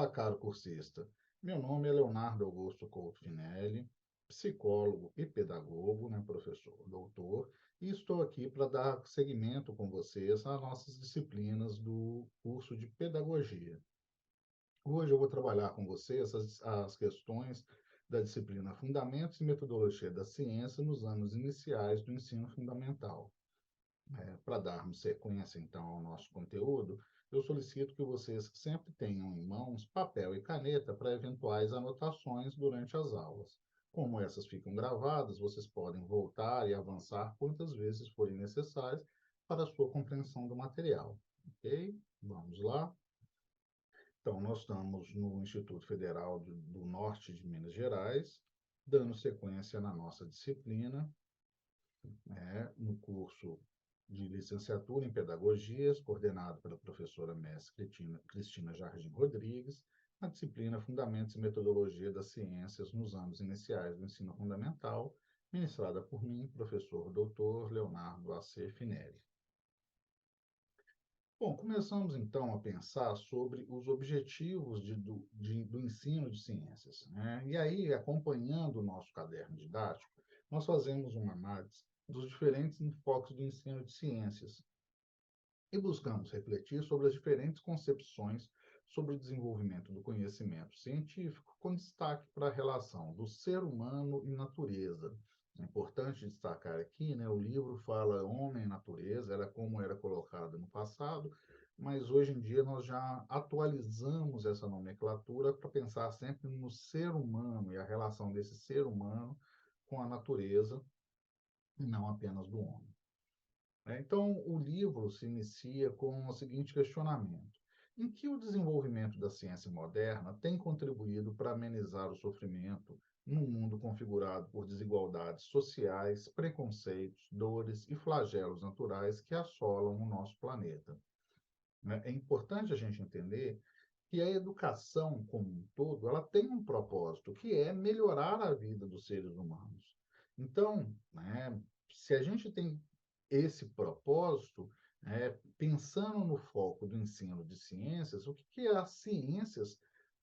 Olá, caro cursista. Meu nome é Leonardo Augusto Couto Finelli, psicólogo e pedagogo, né, professor, doutor, e estou aqui para dar seguimento com vocês às nossas disciplinas do curso de pedagogia. Hoje eu vou trabalhar com vocês as questões da disciplina Fundamentos e Metodologia da Ciência nos anos iniciais do ensino fundamental. Para darmos sequência, então, ao nosso conteúdo, eu solicito que vocês sempre tenham em mãos papel e caneta para eventuais anotações durante as aulas. Como essas ficam gravadas, vocês podem voltar e avançar quantas vezes forem necessárias para a sua compreensão do material. Ok? Vamos lá. Então, nós estamos no Instituto Federal do Norte de Minas Gerais, dando sequência na nossa disciplina, no curso de licenciatura em Pedagogias, coordenado pela professora mestre Cristina Jardim Rodrigues, na disciplina Fundamentos e Metodologia das Ciências nos anos iniciais do ensino fundamental, ministrada por mim, professor doutor Leonardo A.C. Finelli. Bom, começamos então a pensar sobre os objetivos do ensino de ciências, né? E aí, acompanhando o nosso caderno didático, nós fazemos uma análise dos diferentes enfoques do ensino de ciências e buscamos refletir sobre as diferentes concepções sobre o desenvolvimento do conhecimento científico, com destaque para a relação do ser humano e natureza. É importante destacar aqui, né, o livro fala homem e natureza, era como era colocado no passado, mas hoje em dia nós já atualizamos essa nomenclatura para pensar sempre no ser humano e a relação desse ser humano com a natureza, e não apenas do homem. Então, o livro se inicia com o seguinte questionamento: em que o desenvolvimento da ciência moderna tem contribuído para amenizar o sofrimento num mundo configurado por desigualdades sociais, preconceitos, dores e flagelos naturais que assolam o nosso planeta? É importante a gente entender que a educação como um todo, ela tem um propósito, que é melhorar a vida dos seres humanos. Então, né, se a gente tem esse propósito, pensando no foco do ensino de ciências, o que as ciências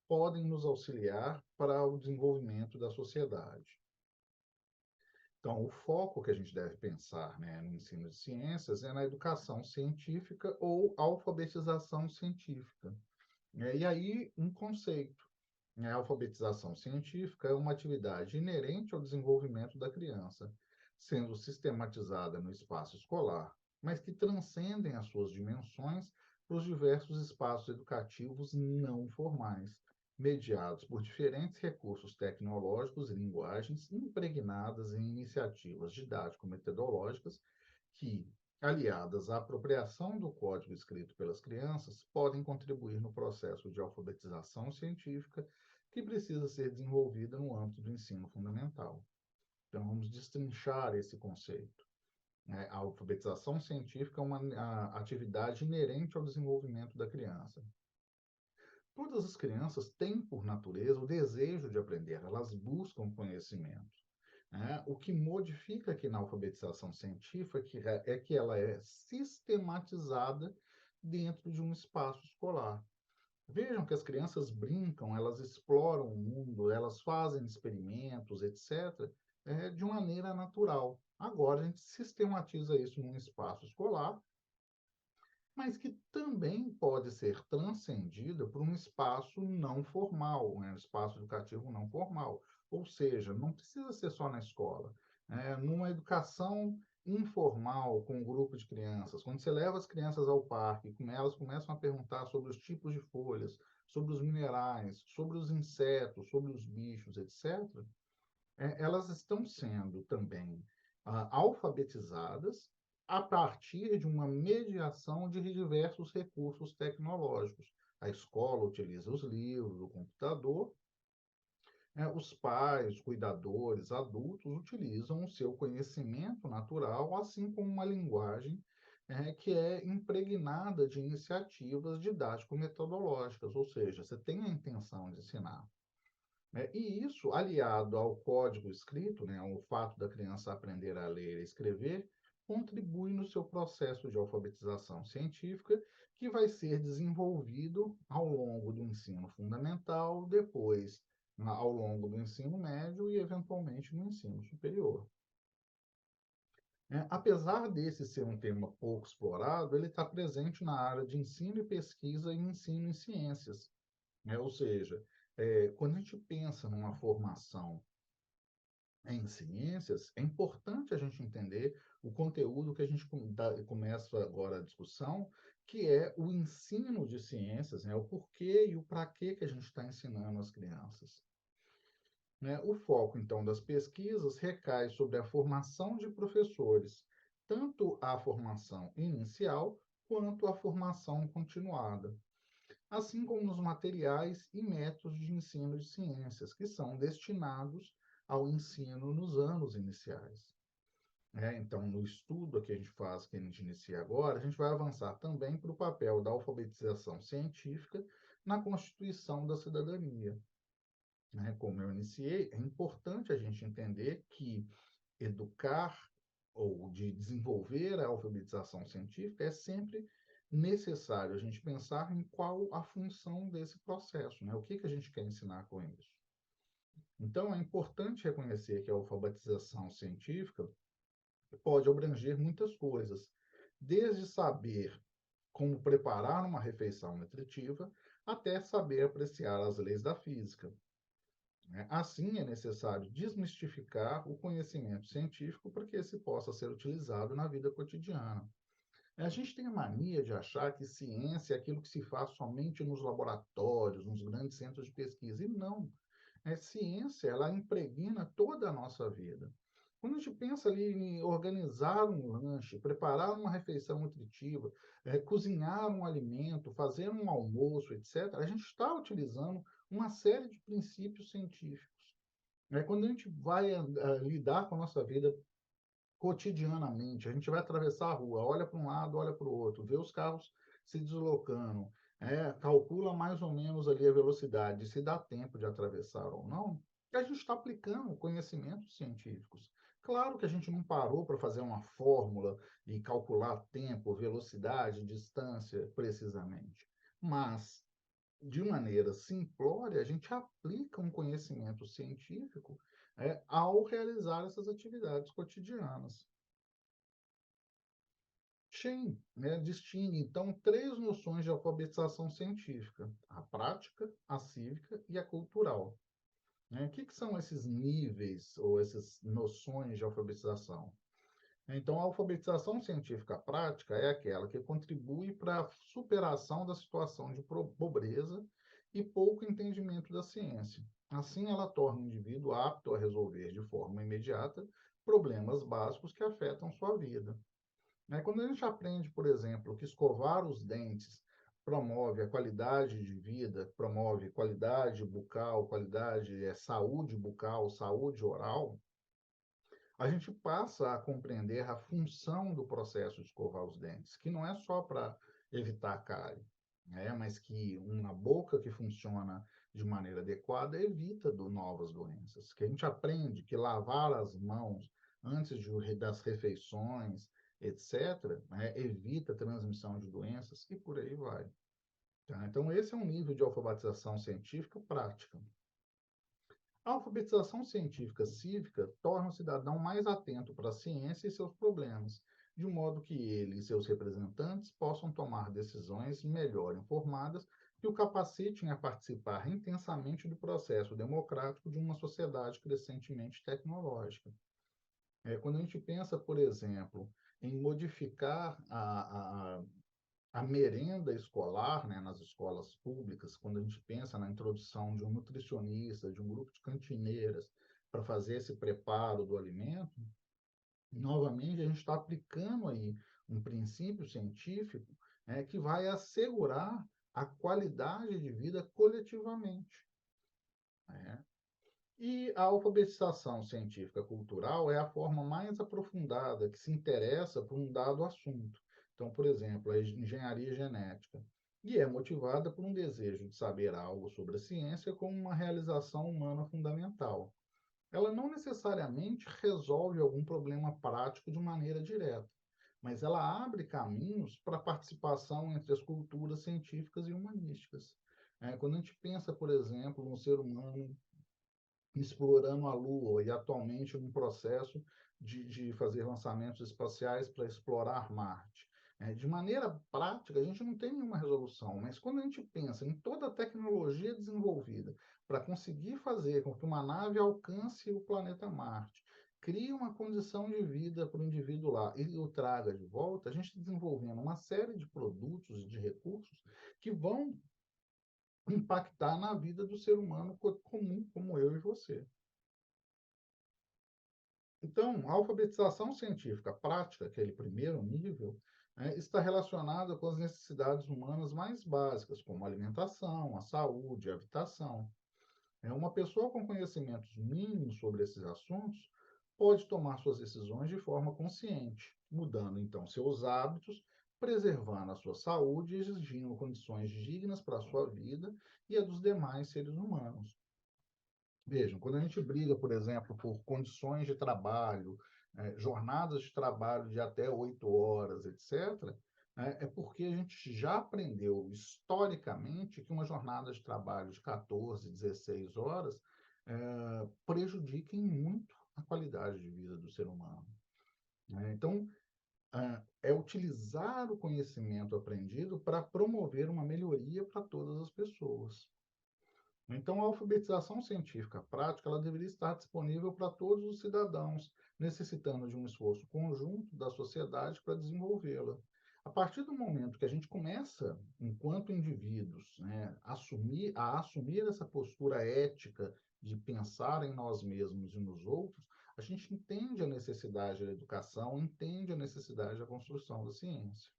podem nos auxiliar para o desenvolvimento da sociedade? Então, o foco que a gente deve pensar, né, no ensino de ciências é na educação científica ou alfabetização científica. E aí, um conceito. A alfabetização científica é uma atividade inerente ao desenvolvimento da criança, sendo sistematizada no espaço escolar, mas que transcendem as suas dimensões para os diversos espaços educativos não formais, mediados por diferentes recursos tecnológicos e linguagens impregnadas em iniciativas didático-metodológicas que, aliadas à apropriação do código escrito pelas crianças, podem contribuir no processo de alfabetização científica que precisa ser desenvolvida no âmbito do ensino fundamental. Então, vamos destrinchar esse conceito. A alfabetização científica é uma atividade inerente ao desenvolvimento da criança. Todas as crianças têm, por natureza, o desejo de aprender, elas buscam conhecimento. O que modifica aqui na alfabetização científica é que ela é sistematizada dentro de um espaço escolar. Vejam que as crianças brincam, elas exploram o mundo, elas fazem experimentos, etc., de uma maneira natural. Agora, a gente sistematiza isso num espaço escolar, mas que também pode ser transcendido por um espaço não formal, um espaço educativo não formal. Ou seja, não precisa ser só na escola. Numa educação informal com um grupo de crianças, quando você leva as crianças ao parque, elas começam a perguntar sobre os tipos de folhas, sobre os minerais, sobre os insetos, sobre os bichos, etc., elas estão sendo também alfabetizadas a partir de uma mediação de diversos recursos tecnológicos. A escola utiliza os livros, o computador, os pais, cuidadores, adultos utilizam o seu conhecimento natural, assim como uma linguagem que é impregnada de iniciativas didático-metodológicas, ou seja, você tem a intenção de ensinar. E isso, aliado ao código escrito, né, ao fato da criança aprender a ler e escrever, contribui no seu processo de alfabetização científica, que vai ser desenvolvido ao longo do ensino fundamental, depois ao longo do ensino médio e, eventualmente, no ensino superior. Apesar desse ser um tema pouco explorado, ele está presente na área de ensino e pesquisa e ensino em ciências, né? Ou seja, quando a gente pensa numa formação em ciências, é importante a gente entender o conteúdo que a gente começa agora a discussão, que é o ensino de ciências, né? O porquê e o para que a gente está ensinando as crianças. Né? O foco, então, das pesquisas recai sobre a formação de professores, tanto a formação inicial quanto a formação continuada, assim como nos materiais e métodos de ensino de ciências, que são destinados ao ensino nos anos iniciais. Então, no estudo que a gente faz, que a gente inicia agora, a gente vai avançar também para o papel da alfabetização científica na constituição da cidadania. Como eu iniciei, é importante a gente entender que educar ou de desenvolver a alfabetização científica é sempre necessário a gente pensar em qual a função desse processo, né? O que a gente quer ensinar com isso. Então, é importante reconhecer que a alfabetização científica pode abranger muitas coisas, desde saber como preparar uma refeição nutritiva até saber apreciar as leis da física. Assim, é necessário desmistificar o conhecimento científico para que esse possa ser utilizado na vida cotidiana. A gente tem a mania de achar que ciência é aquilo que se faz somente nos laboratórios, nos grandes centros de pesquisa, e não. Ciência, ela impregna toda a nossa vida. Quando a gente pensa ali em organizar um lanche, preparar uma refeição nutritiva, cozinhar um alimento, fazer um almoço, etc., a gente está utilizando uma série de princípios científicos. Quando a gente vai lidar com a nossa vida cotidianamente, a gente vai atravessar a rua, olha para um lado, olha para o outro, vê os carros se deslocando, calcula mais ou menos ali a velocidade, se dá tempo de atravessar ou não, e a gente está aplicando conhecimentos científicos. Claro que a gente não parou para fazer uma fórmula e calcular tempo, velocidade, distância precisamente, mas de maneira simplória, a gente aplica um conhecimento científico ao realizar essas atividades cotidianas. Shen, distingue, então, três noções de alfabetização científica: a prática, a cívica e a cultural. O que são esses níveis ou essas noções de alfabetização? Então, a alfabetização científica prática é aquela que contribui para a superação da situação de pobreza e pouco entendimento da ciência. Assim, ela torna o indivíduo apto a resolver de forma imediata problemas básicos que afetam sua vida. Quando a gente aprende, por exemplo, que escovar os dentes promove a qualidade de vida, promove qualidade bucal, saúde bucal, saúde oral, a gente passa a compreender a função do processo de escovar os dentes, que não é só para evitar cárie, mas que uma boca que funciona de maneira adequada evita novas doenças. Que a gente aprende que lavar as mãos antes das refeições, etc., evita a transmissão de doenças e por aí vai. Tá? Então, esse é um nível de alfabetização científica prática. A alfabetização científica cívica torna o cidadão mais atento para a ciência e seus problemas, de modo que ele e seus representantes possam tomar decisões melhor informadas que o capacitem a participar intensamente do processo democrático de uma sociedade crescentemente tecnológica. Quando a gente pensa, por exemplo, em modificar a merenda escolar, nas escolas públicas, quando a gente pensa na introdução de um nutricionista, de um grupo de cantineiras, para fazer esse preparo do alimento, novamente a gente está aplicando aí um princípio científico que vai assegurar a qualidade de vida coletivamente. E a alfabetização científica cultural é a forma mais aprofundada que se interessa por um dado assunto. Então, por exemplo, a engenharia genética. E é motivada por um desejo de saber algo sobre a ciência como uma realização humana fundamental. Ela não necessariamente resolve algum problema prático de maneira direta, mas ela abre caminhos para a participação entre as culturas científicas e humanísticas. Quando a gente pensa, por exemplo, no ser humano explorando a Lua e atualmente num processo de fazer lançamentos espaciais para explorar Marte. De maneira prática, a gente não tem nenhuma resolução, mas quando a gente pensa em toda a tecnologia desenvolvida para conseguir fazer com que uma nave alcance o planeta Marte, crie uma condição de vida para o indivíduo lá e o traga de volta, a gente desenvolvendo uma série de produtos e de recursos que vão impactar na vida do ser humano comum, como eu e você. Então, a alfabetização científica prática, aquele primeiro nível, está relacionada com as necessidades humanas mais básicas, como a alimentação, a saúde, a habitação. Uma pessoa com conhecimentos mínimos sobre esses assuntos pode tomar suas decisões de forma consciente, mudando então seus hábitos, preservando a sua saúde e exigindo condições dignas para a sua vida e a dos demais seres humanos. Vejam, quando a gente briga, por exemplo, por condições de trabalho, jornadas de trabalho de até 8 horas, etc., é porque a gente já aprendeu historicamente que uma jornada de trabalho de 14, 16 horas prejudica em muito a qualidade de vida do ser humano. Então, é utilizar o conhecimento aprendido para promover uma melhoria para todas as pessoas. Então, a alfabetização científica prática ela deveria estar disponível para todos os cidadãos, necessitando de um esforço conjunto da sociedade para desenvolvê-la. A partir do momento que a gente começa, enquanto indivíduos, a assumir essa postura ética de pensar em nós mesmos e nos outros, a gente entende a necessidade da educação, entende a necessidade da construção da ciência.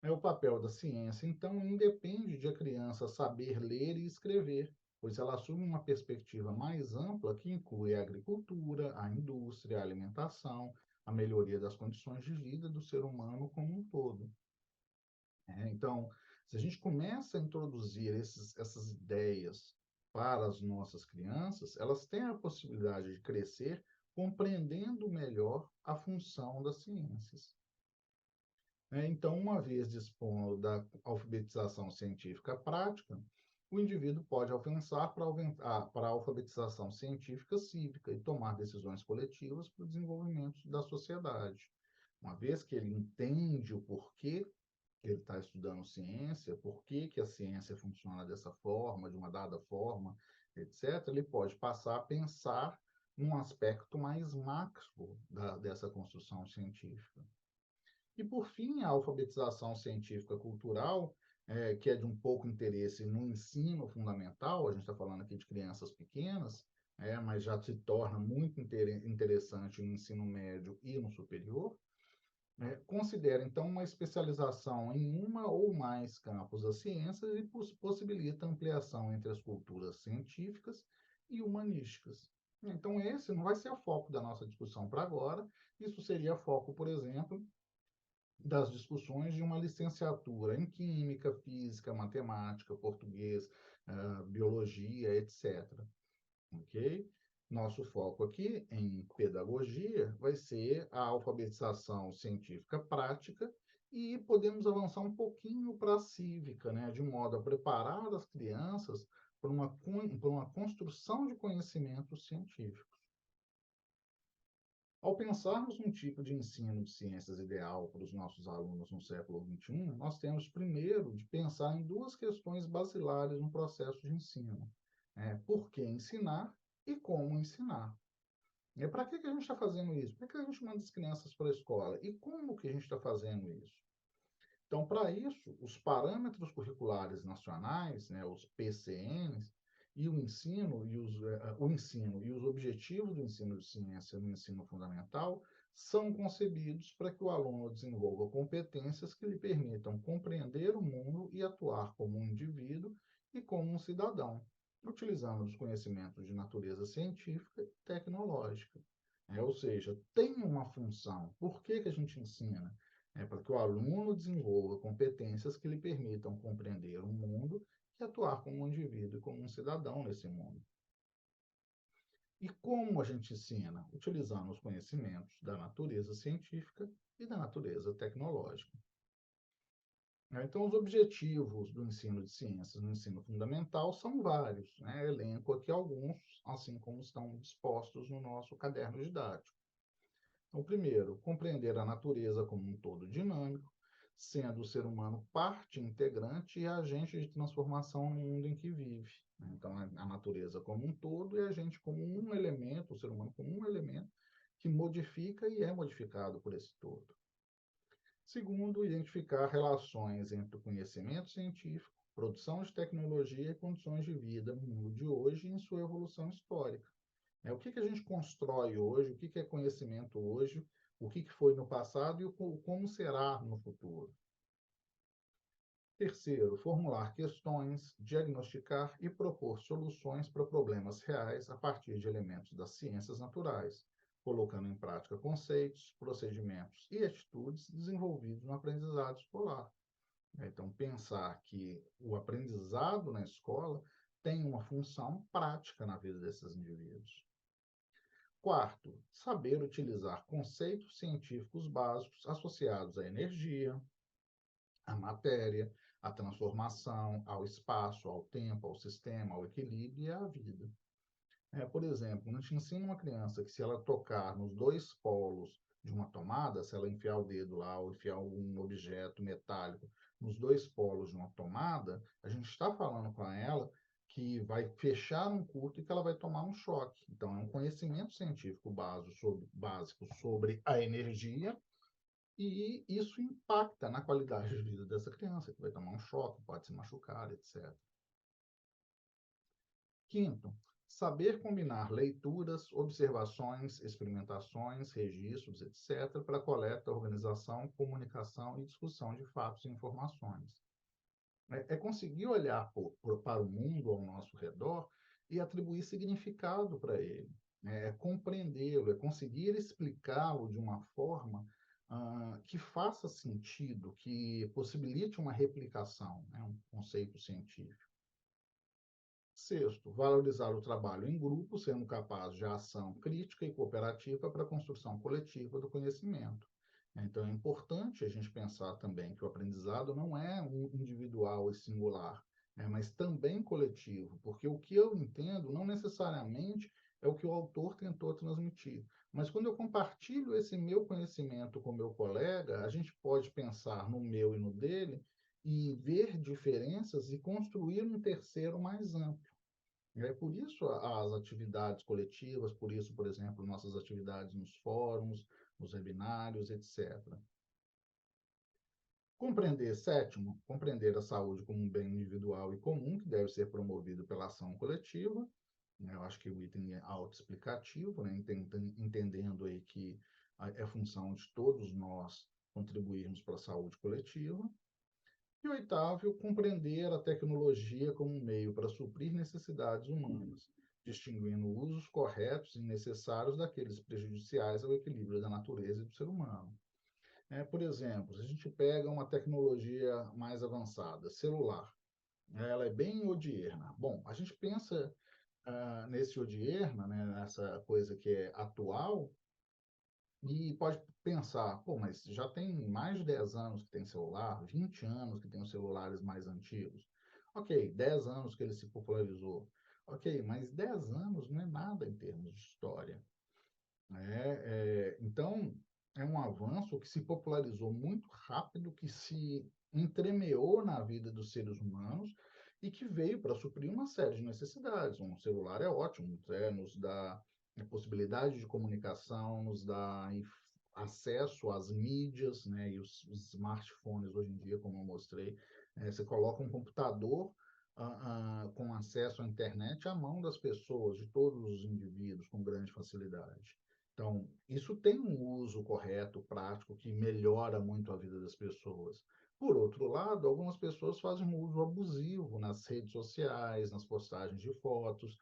O papel da ciência, então, independe de a criança saber ler e escrever, pois ela assume uma perspectiva mais ampla que inclui a agricultura, a indústria, a alimentação, a melhoria das condições de vida do ser humano como um todo. Então, se a gente começa a introduzir essas ideias para as nossas crianças, elas têm a possibilidade de crescer compreendendo melhor a função das ciências. Então, uma vez dispondo da alfabetização científica prática, o indivíduo pode avançar para a alfabetização científica cívica e tomar decisões coletivas para o desenvolvimento da sociedade. Uma vez que ele entende o porquê que ele está estudando ciência, por que a ciência funciona dessa forma, de uma dada forma, etc., ele pode passar a pensar num aspecto mais macro dessa construção científica. E, por fim, a alfabetização científica cultural, que é de um pouco interesse no ensino fundamental, a gente está falando aqui de crianças pequenas, mas já se torna muito interessante no ensino médio e no superior, considera, então, uma especialização em uma ou mais campos das ciências e possibilita ampliação entre as culturas científicas e humanísticas. Então, esse não vai ser o foco da nossa discussão para agora, isso seria foco, por exemplo, das discussões de uma licenciatura em Química, Física, Matemática, Português, Biologia, etc. Ok? Nosso foco aqui em pedagogia vai ser a alfabetização científica prática e podemos avançar um pouquinho para a cívica, né? De modo a preparar as crianças para uma construção de conhecimentos científicos. Ao pensarmos um tipo de ensino de ciências ideal para os nossos alunos no século XXI, nós temos primeiro de pensar em duas questões basilares no processo de ensino. Por que ensinar e como ensinar. Para que a gente está fazendo isso? Por que a gente manda as crianças para a escola? E como que a gente está fazendo isso? Então, para isso, os parâmetros curriculares nacionais, os PCNs, e o ensino e os objetivos do ensino de ciência no ensino fundamental são concebidos para que o aluno desenvolva competências que lhe permitam compreender o mundo e atuar como um indivíduo e como um cidadão, utilizando os conhecimentos de natureza científica e tecnológica. Ou seja, tem uma função. Por que a gente ensina? Para que o aluno desenvolva competências que lhe permitam compreender o mundo e atuar como um indivíduo e como um cidadão nesse mundo. E como a gente ensina? Utilizando os conhecimentos da natureza científica e da natureza tecnológica. Então, os objetivos do ensino de ciências no ensino fundamental são vários, né? Elenco aqui alguns, assim como estão dispostos no nosso caderno didático. Então, primeiro, compreender a natureza como um todo dinâmico, sendo o ser humano parte integrante e agente de transformação no mundo em que vive. Então, a natureza como um todo e a gente como um elemento, o ser humano como um elemento que modifica e é modificado por esse todo. Segundo, identificar relações entre o conhecimento científico, produção de tecnologia e condições de vida no mundo de hoje e em sua evolução histórica. O que a gente constrói hoje, o que é conhecimento hoje, o que foi no passado e como será no futuro. Terceiro, formular questões, diagnosticar e propor soluções para problemas reais a partir de elementos das ciências naturais, colocando em prática conceitos, procedimentos e atitudes desenvolvidos no aprendizado escolar. Então, pensar que o aprendizado na escola tem uma função prática na vida desses indivíduos. Quarto, saber utilizar conceitos científicos básicos associados à energia, à matéria, à transformação, ao espaço, ao tempo, ao sistema, ao equilíbrio e à vida. Por exemplo, a gente ensina uma criança que se ela tocar nos dois polos de uma tomada, se ela enfiar o dedo lá ou enfiar um objeto metálico nos dois polos de uma tomada, a gente está falando com ela que vai fechar um curto e que ela vai tomar um choque. Então, é um conhecimento científico básico sobre a energia e isso impacta na qualidade de vida dessa criança, que vai tomar um choque, pode se machucar, etc. Quinto, saber combinar leituras, observações, experimentações, registros, etc., para coleta, organização, comunicação e discussão de fatos e informações. É conseguir olhar para o mundo ao nosso redor e atribuir significado para ele. É compreendê-lo, é conseguir explicá-lo de uma forma que faça sentido, que possibilite uma replicação, né, um conceito científico. Sexto, valorizar o trabalho em grupo, sendo capaz de ação crítica e cooperativa para a construção coletiva do conhecimento. Então, é importante a gente pensar também que o aprendizado não é individual e singular, mas também coletivo, porque o que eu entendo não necessariamente é o que o autor tentou transmitir. Mas quando eu compartilho esse meu conhecimento com o meu colega, a gente pode pensar no meu e no dele e ver diferenças e construir um terceiro mais amplo. Por isso as atividades coletivas, por isso, por exemplo, nossas atividades nos fóruns, nos webinários, etc. Sétimo, compreender a saúde como um bem individual e comum, que deve ser promovido pela ação coletiva. Eu acho que o item é autoexplicativo, né? Entendendo aí que é função de todos nós contribuirmos para a saúde coletiva. E oitavo, compreender a tecnologia como um meio para suprir necessidades humanas, distinguindo usos corretos e necessários daqueles prejudiciais ao equilíbrio da natureza e do ser humano. Por exemplo, se a gente pega uma tecnologia mais avançada, celular, ela é bem odierna. Bom, a gente pensa nesse odierna, né, nessa coisa que é atual, e pode pensar, pô, mas já tem mais de 10 anos que tem celular, 20 anos que tem os celulares mais antigos. Ok, 10 anos que ele se popularizou. Ok, mas 10 anos não é nada em termos de história. Então, é um avanço que se popularizou muito rápido, que se entremeou na vida dos seres humanos e que veio para suprir uma série de necessidades. Um celular é ótimo, nos dá a possibilidade de comunicação, nos dá acesso às mídias, né, e os smartphones hoje em dia, como eu mostrei, você coloca um computador com acesso à internet à mão das pessoas, de todos os indivíduos, com grande facilidade. Então, isso tem um uso correto, prático, que melhora muito a vida das pessoas. Por outro lado, algumas pessoas fazem um uso abusivo nas redes sociais, nas postagens de fotos,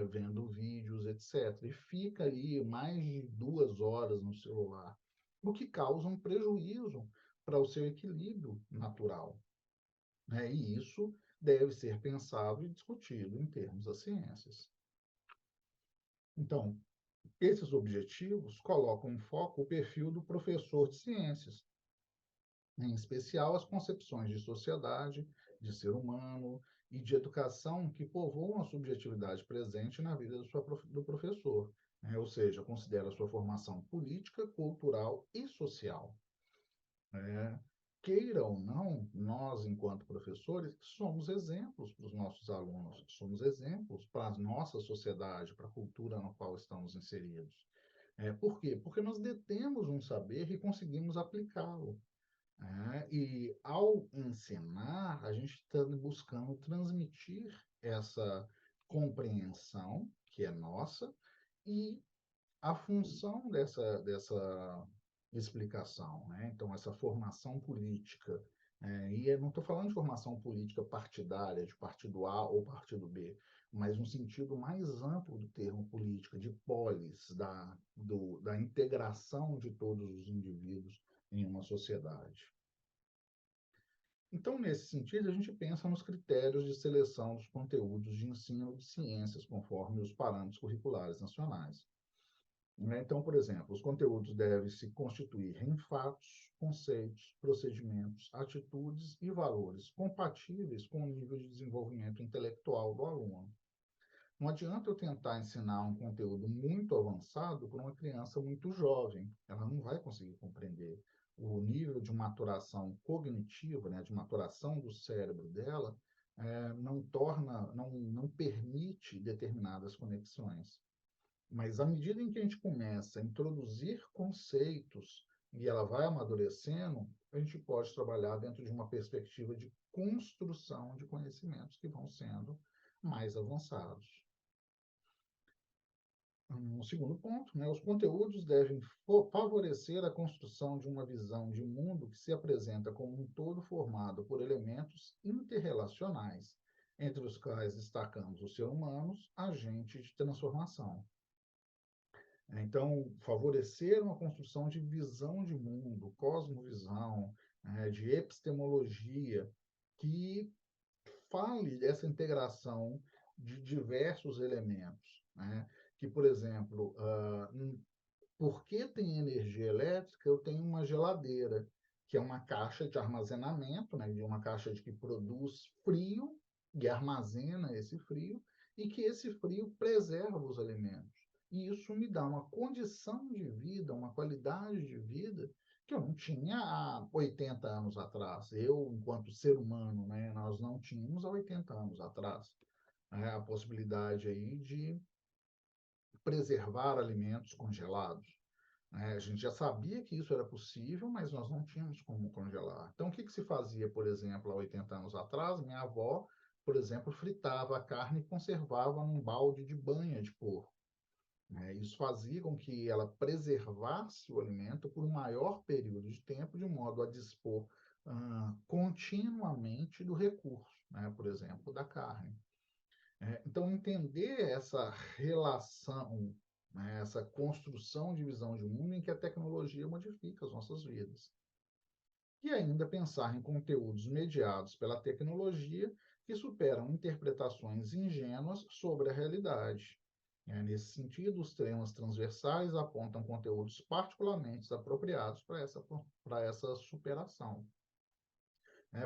vendo vídeos, etc. E fica ali mais de 2 horas no celular, o que causa um prejuízo para o seu equilíbrio natural. E isso deve ser pensado e discutido em termos das ciências. Então, esses objetivos colocam em foco o perfil do professor de ciências, em especial as concepções de sociedade, de ser humano e de educação que povoam a subjetividade presente na vida do professor, né? Ou seja, considera a sua formação política, cultural e social. Né? Queira ou não, nós, enquanto professores, somos exemplos para os nossos alunos, somos exemplos para a nossa sociedade, para a cultura na qual estamos inseridos. Por quê? Porque nós detemos um saber e conseguimos aplicá-lo. E ao ensinar, a gente está buscando transmitir essa compreensão, que é nossa, e a função dessa explicação, né? Então, essa formação política, e eu não estou falando de formação política partidária, de partido A ou partido B, mas no sentido mais amplo do termo política, de polis, da integração de todos os indivíduos em uma sociedade. Então, nesse sentido, a gente pensa nos critérios de seleção dos conteúdos de ensino de ciências, conforme os parâmetros curriculares nacionais. Então, por exemplo, os conteúdos devem se constituir em fatos, conceitos, procedimentos, atitudes e valores compatíveis com o nível de desenvolvimento intelectual do aluno. Não adianta eu tentar ensinar um conteúdo muito avançado para uma criança muito jovem, ela não vai conseguir compreender. O nível de maturação cognitiva, né, de maturação do cérebro dela, não permite determinadas conexões. Mas à medida em que a gente começa a introduzir conceitos e ela vai amadurecendo, a gente pode trabalhar dentro de uma perspectiva de construção de conhecimentos que vão sendo mais avançados. Um segundo ponto, né, os conteúdos devem favorecer a construção de uma visão de mundo que se apresenta como um todo formado por elementos interrelacionais, entre os quais destacamos os seres humanos, agentes de transformação. Então, favorecer uma construção de visão de mundo, cosmovisão, de epistemologia, que fale dessa integração de diversos elementos. Né? Que, por exemplo, por que tem energia elétrica? Eu tenho uma geladeira, que é uma caixa de armazenamento, né? De uma caixa que produz frio e armazena esse frio, e que esse frio preserva os alimentos. E isso me dá uma condição de vida, uma qualidade de vida que eu não tinha há 80 anos atrás. Eu, enquanto ser humano, né, nós não tínhamos há 80 anos atrás, né, a possibilidade aí de preservar alimentos congelados. Né? A gente já sabia que isso era possível, mas nós não tínhamos como congelar. Então, o que se fazia, por exemplo, há 80 anos atrás? Minha avó, por exemplo, fritava a carne e conservava num balde de banha de porco. Isso fazia com que ela preservasse o alimento por um maior período de tempo, de modo a dispor continuamente do recurso, né? Por exemplo, da carne. Então, entender essa relação, né, essa construção de visão de mundo em que a tecnologia modifica as nossas vidas. E ainda pensar em conteúdos mediados pela tecnologia que superam interpretações ingênuas sobre a realidade. Nesse sentido, os temas transversais apontam conteúdos particularmente apropriados para essa superação.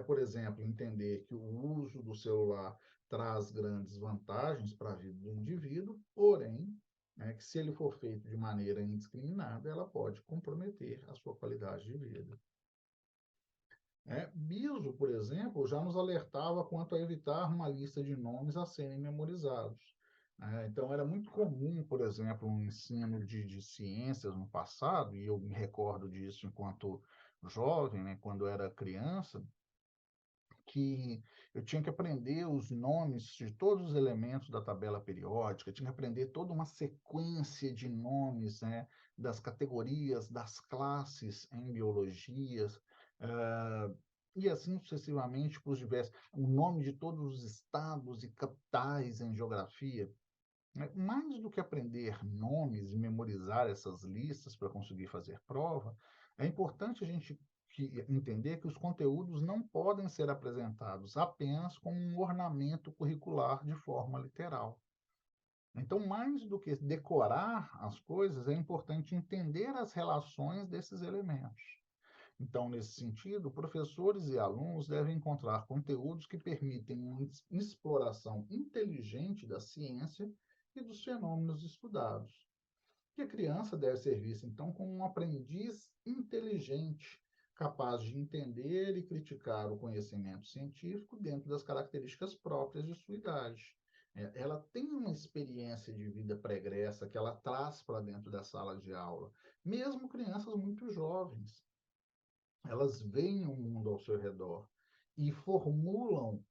Por exemplo, entender que o uso do celular traz grandes vantagens para a vida do indivíduo, porém, que se ele for feito de maneira indiscriminada, ela pode comprometer a sua qualidade de vida. Biso, por exemplo, já nos alertava quanto a evitar uma lista de nomes a serem memorizados. Então, era muito comum, por exemplo, um ensino de ciências no passado, e eu me recordo disso enquanto jovem, né, quando era criança, que eu tinha que aprender os nomes de todos os elementos da tabela periódica, tinha que aprender toda uma sequência de nomes, né, das categorias, das classes em biologias, e assim sucessivamente para os diversos, o nome de todos os estados e capitais em geografia. Mais do que aprender nomes e memorizar essas listas para conseguir fazer prova, é importante a gente entender que os conteúdos não podem ser apresentados apenas como um ornamento curricular de forma literal. Então, mais do que decorar as coisas, é importante entender as relações desses elementos. Então, nesse sentido, professores e alunos devem encontrar conteúdos que permitem uma exploração inteligente da ciência e dos fenômenos estudados. E a criança deve ser vista, então, como um aprendiz inteligente, capaz de entender e criticar o conhecimento científico dentro das características próprias de sua idade. Ela tem uma experiência de vida pregressa que ela traz para dentro da sala de aula, mesmo crianças muito jovens. Elas veem o mundo ao seu redor e formulam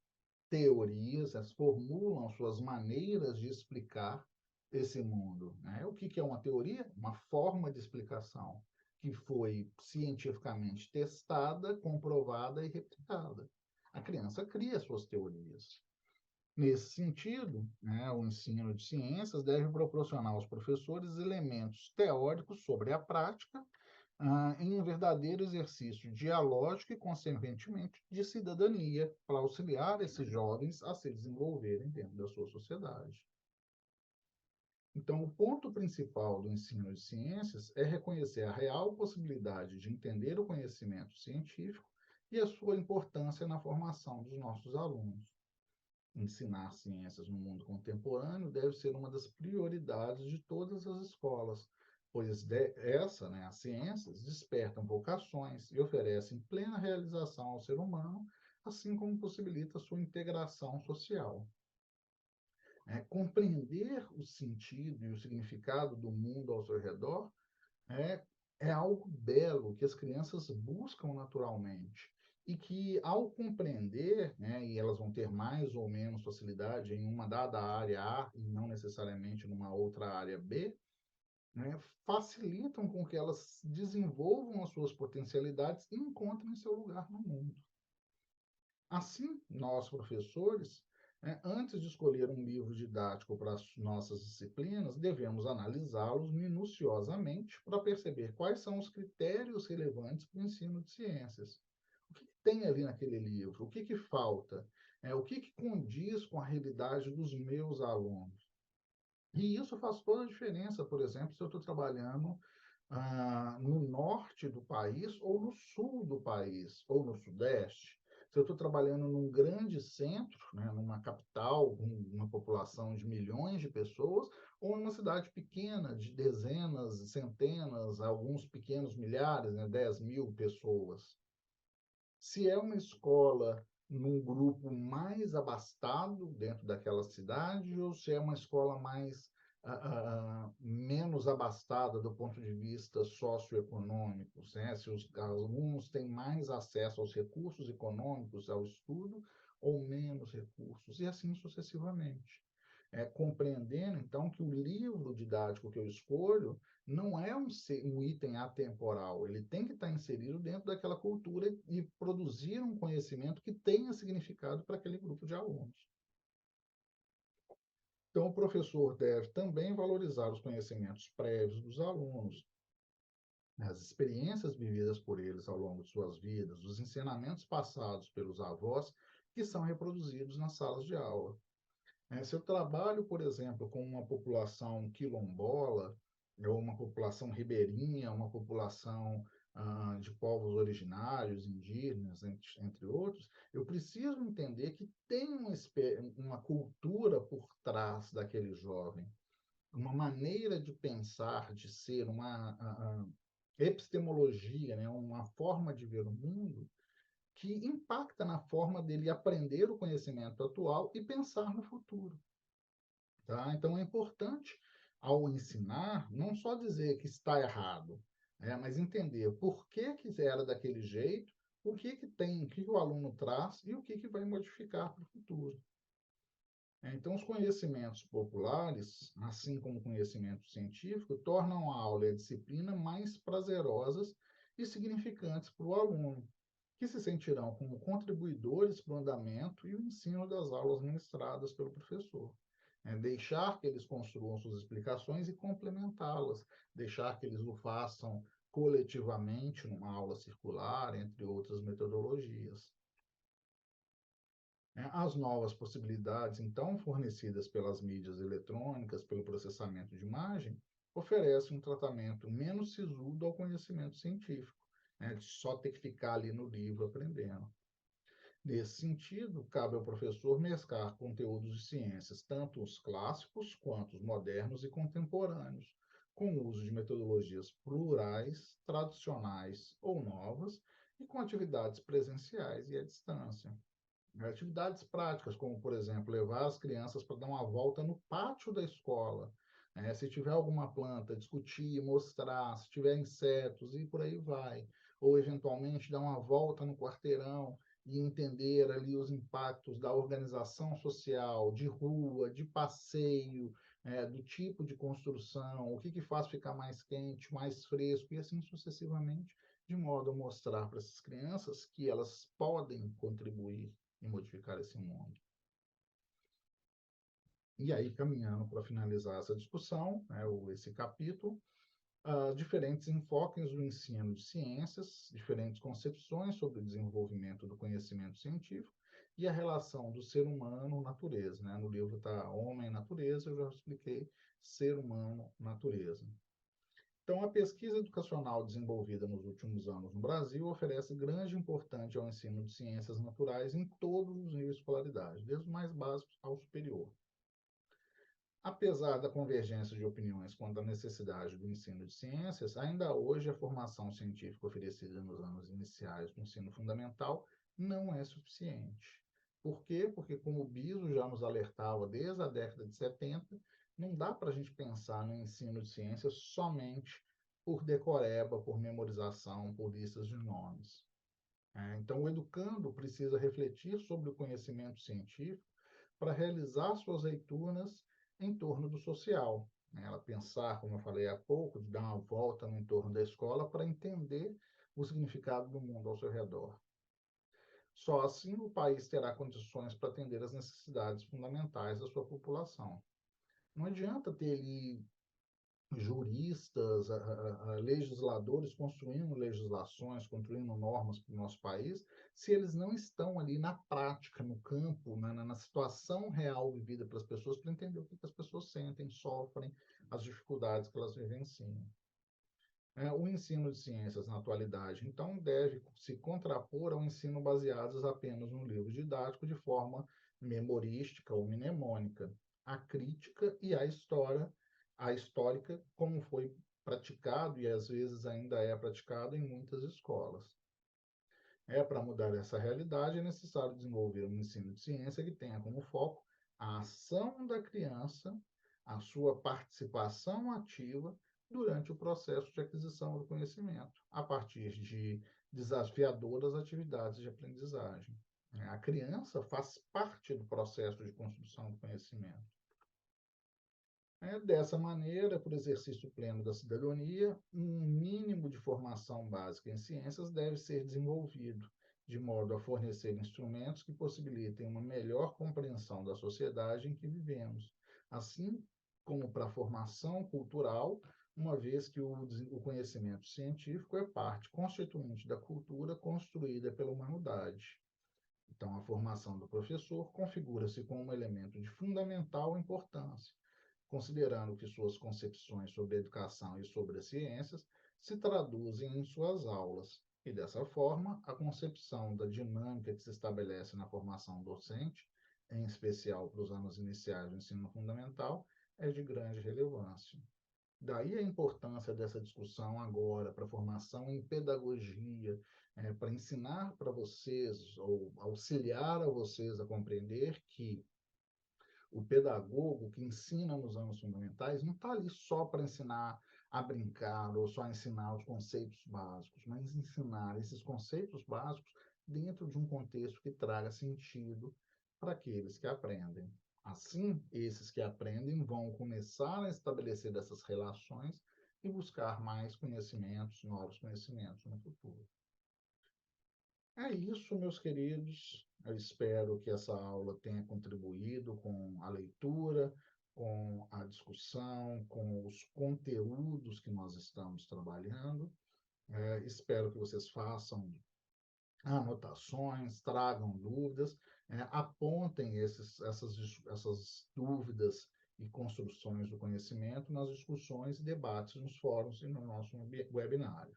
teorias, elas formulam suas maneiras de explicar esse mundo, né? O que é uma teoria? Uma forma de explicação que foi cientificamente testada, comprovada e replicada. A criança cria suas teorias. Nesse sentido, né, o ensino de ciências deve proporcionar aos professores elementos teóricos sobre a prática, em um verdadeiro exercício dialógico e, consequentemente, de cidadania, para auxiliar esses jovens a se desenvolverem dentro da sua sociedade. Então, o ponto principal do ensino de ciências é reconhecer a real possibilidade de entender o conhecimento científico e a sua importância na formação dos nossos alunos. Ensinar ciências no mundo contemporâneo deve ser uma das prioridades de todas as escolas, pois as ciências, despertam vocações e oferecem plena realização ao ser humano, assim como possibilita sua integração social. Compreender o sentido e o significado do mundo ao seu redor é, é algo belo que as crianças buscam naturalmente e que, ao compreender, né, e elas vão ter mais ou menos facilidade em uma dada área A e não necessariamente numa outra área B, né, facilitam com que elas desenvolvam as suas potencialidades e encontrem seu lugar no mundo. Assim, nós, professores, antes de escolher um livro didático para as nossas disciplinas, devemos analisá-los minuciosamente para perceber quais são os critérios relevantes para o ensino de ciências. O que tem ali naquele livro? O que falta? O que condiz com a realidade dos meus alunos? E isso faz toda a diferença, por exemplo, se eu estou trabalhando no norte do país, ou no sul do país, ou no sudeste. Se eu estou trabalhando num grande centro, né, numa capital, com uma população de milhões de pessoas, ou numa cidade pequena, de dezenas, centenas, alguns pequenos milhares, né, 10.000 pessoas. Se é uma escola num grupo mais abastado dentro daquela cidade, ou se é uma escola mais menos abastada do ponto de vista socioeconômico, né? Se os alunos têm mais acesso aos recursos econômicos, ao estudo, ou menos recursos, e assim sucessivamente. Compreendendo, então, que o livro didático que eu escolho não é um item atemporal, ele tem que estar inserido dentro daquela cultura e produzir um conhecimento que tenha significado para aquele grupo de alunos. Então, o professor deve também valorizar os conhecimentos prévios dos alunos, as experiências vividas por eles ao longo de suas vidas, os ensinamentos passados pelos avós, que são reproduzidos nas salas de aula. Se eu trabalho, por exemplo, com uma população quilombola, ou uma população ribeirinha, uma população de povos originários, indígenas, entre outros, eu preciso entender que tem uma cultura por trás daquele jovem, uma maneira de pensar, de ser, uma epistemologia, né, uma forma de ver o mundo que impacta na forma dele aprender o conhecimento atual e pensar no futuro. Tá? Então, é importante, ao ensinar, não só dizer que está errado, mas entender por que era daquele jeito, o que tem, o que o aluno traz e o que vai modificar para o futuro. Então, os conhecimentos populares, assim como o conhecimento científico, tornam a aula e a disciplina mais prazerosas e significantes para o aluno, que se sentirão como contribuidores para o andamento e o ensino das aulas ministradas pelo professor. Deixar que eles construam suas explicações e complementá-las, deixar que eles o façam coletivamente numa aula circular, entre outras metodologias. né? As novas possibilidades, então, fornecidas pelas mídias eletrônicas, pelo processamento de imagem, oferecem um tratamento menos sisudo ao conhecimento científico, né? De só ter que ficar ali no livro aprendendo. Nesse sentido, cabe ao professor mesclar conteúdos de ciências, tanto os clássicos quanto os modernos e contemporâneos, com o uso de metodologias plurais, tradicionais ou novas, e com atividades presenciais e à distância. Atividades práticas, como, por exemplo, levar as crianças para dar uma volta no pátio da escola, né? Se tiver alguma planta, discutir, mostrar, se tiver insetos e por aí vai. Ou, eventualmente, dar uma volta no quarteirão e entender ali os impactos da organização social, de rua, de passeio, do tipo de construção, o que, que faz ficar mais quente, mais fresco, e assim sucessivamente, de modo a mostrar para essas crianças que elas podem contribuir e modificar esse mundo. E aí, caminhando para finalizar essa discussão, né, esse capítulo, diferentes enfoques do ensino de ciências, diferentes concepções sobre o desenvolvimento do conhecimento científico e a relação do ser humano-natureza. Né? No livro está Homem e Natureza, eu já expliquei ser humano-natureza. Então, a pesquisa educacional desenvolvida nos últimos anos no Brasil oferece grande importância ao ensino de ciências naturais em todos os níveis de escolaridade, desde o mais básico ao superior. Apesar da convergência de opiniões quanto à necessidade do ensino de ciências, ainda hoje a formação científica oferecida nos anos iniciais do ensino fundamental não é suficiente. Por quê? Porque, como o BISO já nos alertava desde a década de 70, não dá para a gente pensar no ensino de ciências somente por decoreba, por memorização, por listas de nomes. Então, o educando precisa refletir sobre o conhecimento científico para realizar suas leituras em torno do social. Ela pensar, como eu falei há pouco, de dar uma volta no entorno da escola para entender o significado do mundo ao seu redor. Só assim o país terá condições para atender às necessidades fundamentais da sua população. Não adianta ter ali juristas, legisladores construindo legislações, construindo normas para o nosso país, se eles não estão ali na prática, no campo, na situação real vivida pelas pessoas, para entender o que as pessoas sentem, sofrem, as dificuldades que elas vivenciam. O ensino de ciências na atualidade, então, deve se contrapor ao ensino baseado apenas no livro didático de forma memorística ou mnemônica, a crítica e a histórica, como foi praticado e às vezes ainda é praticado em muitas escolas. Para mudar essa realidade, é necessário desenvolver um ensino de ciência que tenha como foco a ação da criança, a sua participação ativa durante o processo de aquisição do conhecimento, a partir de desafiadoras atividades de aprendizagem. A criança faz parte do processo de construção do conhecimento. Dessa maneira, por exercício pleno da cidadania, um mínimo de formação básica em ciências deve ser desenvolvido, de modo a fornecer instrumentos que possibilitem uma melhor compreensão da sociedade em que vivemos, assim como para a formação cultural, uma vez que o conhecimento científico é parte constituinte da cultura construída pela humanidade. Então, a formação do professor configura-se como um elemento de fundamental importância, considerando que suas concepções sobre a educação e sobre as ciências se traduzem em suas aulas. E, dessa forma, a concepção da dinâmica que se estabelece na formação docente, em especial para os anos iniciais do ensino fundamental, é de grande relevância. Daí a importância dessa discussão agora para a formação em pedagogia, para ensinar para vocês, ou auxiliar a vocês a compreender que o pedagogo que ensina nos anos fundamentais não está ali só para ensinar a brincar ou só ensinar os conceitos básicos, mas ensinar esses conceitos básicos dentro de um contexto que traga sentido para aqueles que aprendem. Assim, esses que aprendem vão começar a estabelecer essas relações e buscar mais conhecimentos, novos conhecimentos no futuro. É isso, meus queridos. Eu espero que essa aula tenha contribuído com a leitura, com a discussão, com os conteúdos que nós estamos trabalhando. Espero que vocês façam anotações, tragam dúvidas, apontem essas dúvidas e construções do conhecimento nas discussões e debates nos fóruns e no nosso webinário.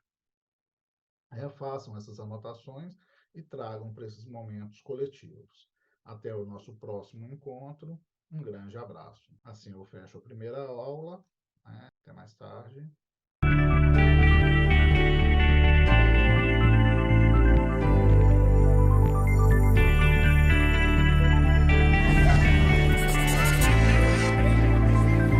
Façam essas anotações e tragam para esses momentos coletivos. Até o nosso próximo encontro. Um grande abraço. Assim eu fecho a primeira aula. Até mais tarde.